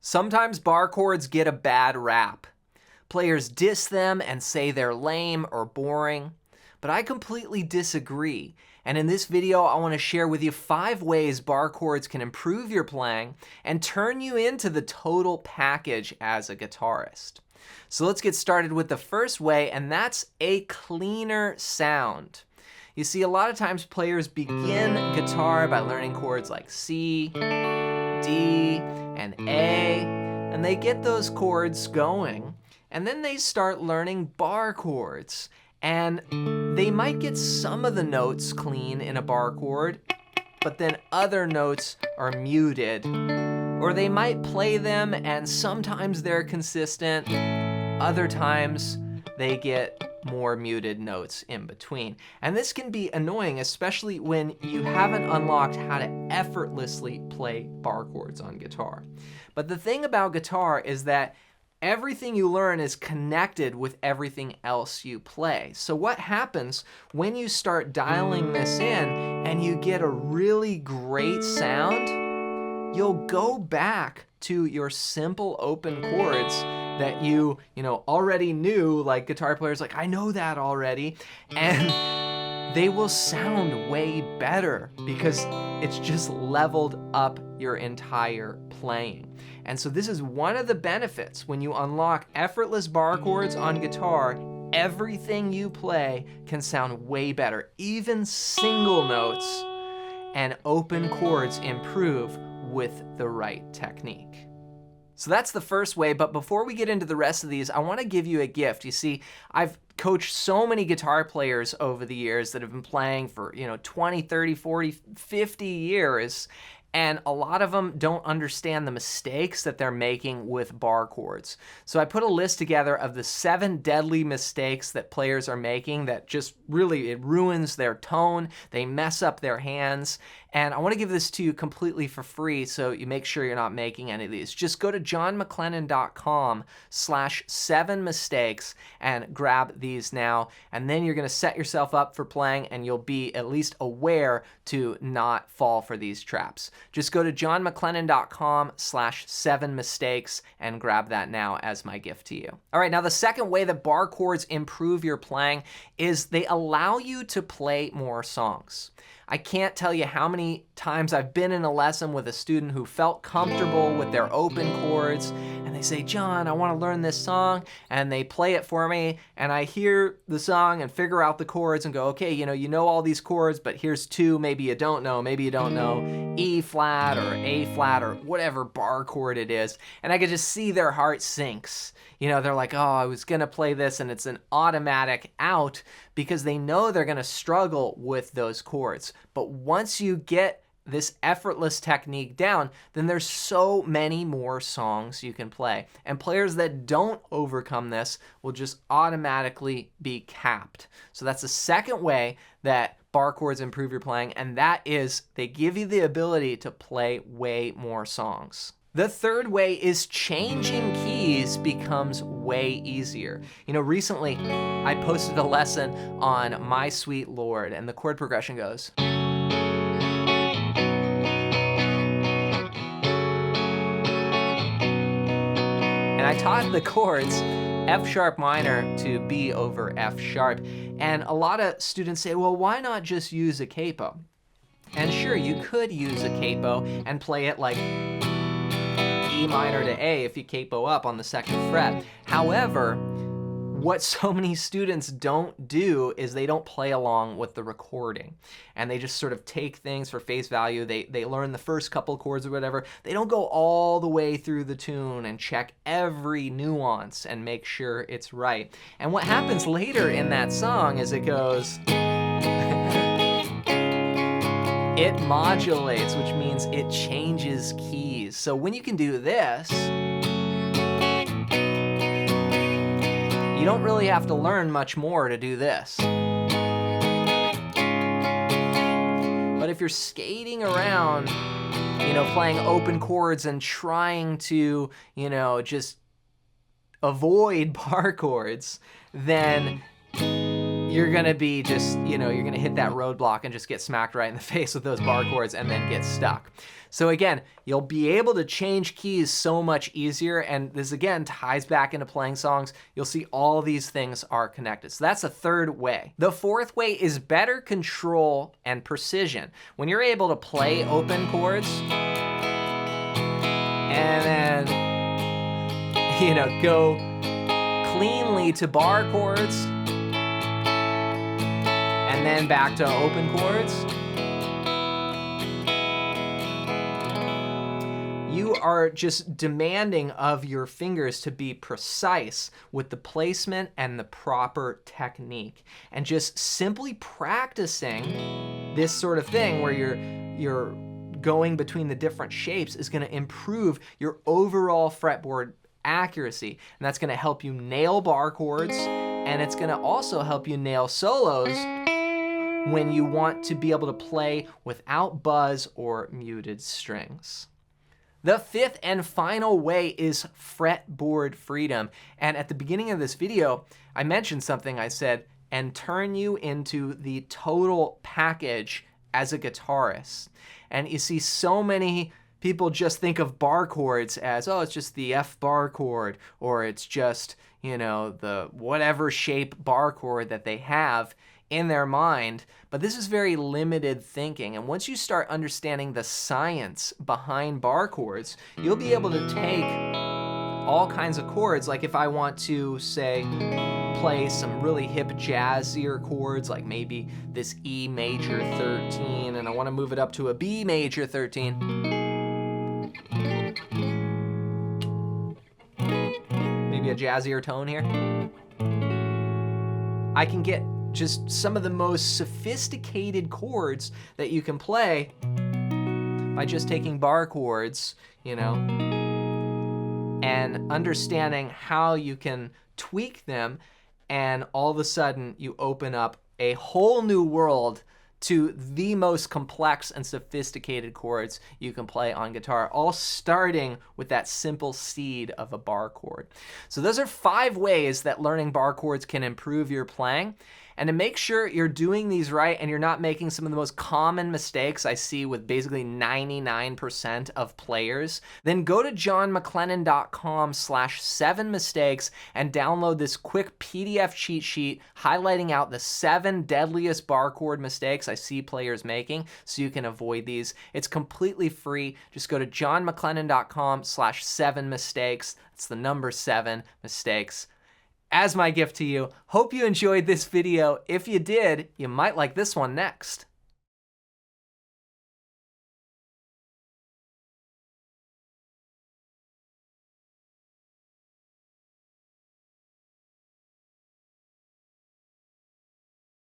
Sometimes bar chords get a bad rap. Players diss them and say they're lame or boring, but I completely disagree. And in this video, I want to share with you 5 ways bar chords can improve your playing and turn you into the total package as a guitarist. So let's get started with the first way, and that's a cleaner sound. You see, a lot of times players begin guitar by learning chords like C, D, and A, and they get those chords going, and then they start learning bar chords. And they might get some of the notes clean in a bar chord, but then other notes are muted. Or they might play them and sometimes they're consistent, other times they get more muted notes in between. And this can be annoying, especially when you haven't unlocked how to effortlessly play bar chords on guitar. But the thing about guitar is that everything you learn is connected with everything else you play. So what happens when you start dialing this in and you get a really great sound, you'll go back to your simple open chords that you already knew, like guitar players like, I know that already, and they will sound way better because it's just leveled up your entire playing. And so this is one of the benefits when you unlock effortless bar chords on guitar. Everything you play can sound way better. Even single notes and open chords improve with the right technique. So that's the first way, but before we get into the rest of these, I want to give you a gift. You see, I've coached so many guitar players over the years that have been playing for 20, 30, 40, 50 years, and a lot of them don't understand the mistakes that they're making with bar chords. So I put a list together of the 7 deadly mistakes that players are making that just really, it ruins their tone, they mess up their hands, and I want to give this to you completely for free so you make sure you're not making any of these. Just go to johnmcclennan.com/7mistakes and grab these now, and then you're going to set yourself up for playing and you'll be at least aware to not fall for these traps. Just go to johnmcclennan.com/7mistakes and grab that now as my gift to you. All right, now the second way that bar chords improve your playing is they allow you to play more songs. I can't tell you how many times I've been in a lesson with a student who felt comfortable with their open chords, and they say, John, I want to learn this song, and they play it for me, and I hear the song and figure out the chords and go, okay, you know all these chords, but here's 2 maybe you don't know, E flat or A flat or whatever bar chord it is, and I could just see their heart sinks. They're like, oh, I was going to play this, and it's an automatic out because they know they're going to struggle with those chords. But once you get this effortless technique down, then there's so many more songs you can play. And players that don't overcome this will just automatically be capped. So that's the second way that bar chords improve your playing, and that is they give you the ability to play way more songs. The third way is changing keys becomes way easier. Recently I posted a lesson on My Sweet Lord, and the chord progression goes. And I taught the chords F sharp minor to B over F sharp. And a lot of students say, well, why not just use a capo? And sure, you could use a capo and play it like E minor to A if you capo up on the 2nd fret. However, what so many students don't do is they don't play along with the recording, and they just sort of take things for face value. They learn the first couple chords or whatever. They don't go all the way through the tune and check every nuance and make sure it's right. And what happens later in that song is it goes it modulates, which means it changes keys. So when you can do this, you don't really have to learn much more to do this. But if you're skating around, playing open chords and trying to, just avoid bar chords, then you're gonna be just, you know, you're gonna hit that roadblock and just get smacked right in the face with those bar chords and then get stuck. So again, you'll be able to change keys so much easier, and this again ties back into playing songs. You'll see all these things are connected. So that's the third way. The fourth way is better control and precision. When you're able to play open chords and then, you know, go cleanly to bar chords and then back to open chords, you are just demanding of your fingers to be precise with the placement and the proper technique. And just simply practicing this sort of thing where you're going between the different shapes is going to improve your overall fretboard accuracy. And that's going to help you nail bar chords, and it's going to also help you nail solos when you want to be able to play without buzz or muted strings. The fifth and final way is fretboard freedom. And at the beginning of this video, I mentioned something. I said, and turn you into the total package as a guitarist. And you see so many people just think of bar chords as, oh, it's just the F bar chord, or it's just, you know, the whatever shape bar chord that they have in their mind. But this is very limited thinking. And once you start understanding the science behind bar chords, you'll be able to take all kinds of chords. Like if I want to, say, play some really hip jazzier chords, like maybe this E major 13, and I want to move it up to a B major 13. Maybe a jazzier tone here. I can get just some of the most sophisticated chords that you can play by just taking bar chords, you know, and understanding how you can tweak them, and all of a sudden you open up a whole new world to the most complex and sophisticated chords you can play on guitar, all starting with that simple seed of a bar chord. So those are 5 ways that learning bar chords can improve your playing. And to make sure you're doing these right and you're not making some of the most common mistakes I see with basically 99% of players, then go to johnmcclennan.com/7mistakes and download this quick PDF cheat sheet highlighting out the 7 deadliest bar chord mistakes I see players making so you can avoid these. It's completely free. Just go to johnmcclennan.com/7mistakes. That's the number 7 mistakes. As my gift to you. Hope you enjoyed this video. If you did, you might like this one next.